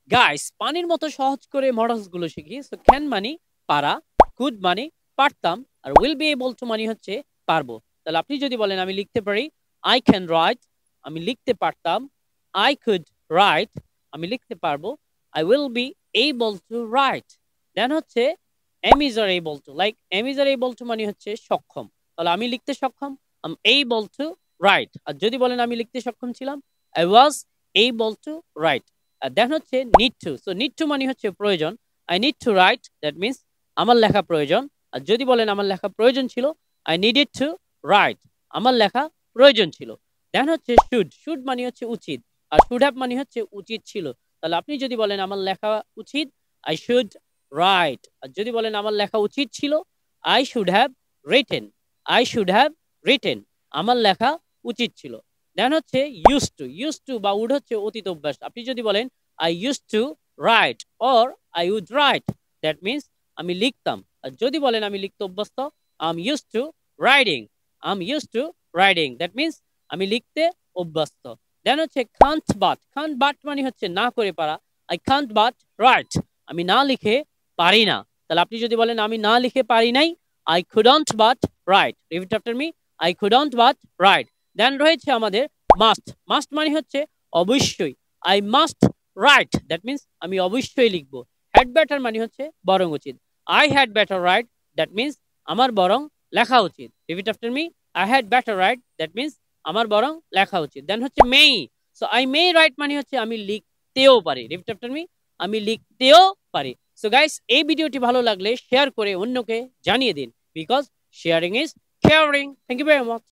Guys পানির মতো সহজ করে মডেলস গুলো শিখি। সো ক্যান মানে পারা, কুড মানে পারতাম, আর উইল বি এবল টু মানে হচ্ছে পারবো। তাহলে আপনি যদি বলেন আমি লিখতে পারি, আই ক্যান রাইট, আমি লিখতে পারতাম। আই কুড রাইট, আমি লিখতে পারবো। I will be able to write. Then হচ্ছে am is are able to, like am is are able to মানে হচ্ছে সক্ষম। তাহলে আমি লিখতে সক্ষম, আম এবল টু রাইট। আর যদি বলেন আমি লিখতে সক্ষম ছিলাম, I was able to write. আর দেন হচ্ছে need to. So need to মানে হচ্ছে প্রয়োজন। I need to write, that means আমার লেখা প্রয়োজন। আর যদি বলেন আমার লেখা প্রয়োজন ছিল, আই নিডেড টু রাইট, আমার লেখা প্রয়োজন ছিল। দেন হচ্ছে শুড। শুড মানে হচ্ছে উচিত, আর শুড হ্যাভ মানে হচ্ছে উচিত ছিল। তাহলে আপনি যদি বলেন আমার লেখা উচিত, আই শুড রাইট। আর যদি বলেন আমার লেখা উচিত ছিল, I should have written. I should have written, আমার লেখা উচিত ছিল। দেন হচ্ছে ইউজ টু। ইউজ টু বা উড হচ্ছে অতীত অভ্যাস। আপনি যদি বলেন I use to write or I would write, that means আমি লিখতাম। আর যদি বলেন আমি লিখতে অভ্যস্ত, am use to writing. Am use to writing, that means আমি লিখতে অভ্যস্ত। দেন হচ্ছে কান্ট বাট। কান্ট বাট মানে হচ্ছে না করে পারা। আই কান্ট বাট রাইট, আমি না লিখে পারি না। তাহলে আপনি যদি বলেন আমি না লিখে পারি নাই, I couldn't but write. Repeat after me, I couldn't but write. Then রয়েছে আমাদের মাস্ট। মাস্ট মানে হচ্ছে অবশ্যই। I must write, that means আমি অবশ্যই লিখবো। হ্যাড বেটার মানে হচ্ছে বরং উচিত। I had better write, that means আমার বরং লেখা উচিত। Repeat after me, I had better write, that means আমার বরং লেখা উচিত। দেন হচ্ছে may. So I may write মানে হচ্ছে আমি লিখতেও পারি। রিপিট আফটার মি, আমি লিখতেও পারি। সো গাইস, এই ভিডিওটি ভালো লাগলে শেয়ার করে অন্যকে জানিয়ে দিন, because sharing is caring. Thank you very much.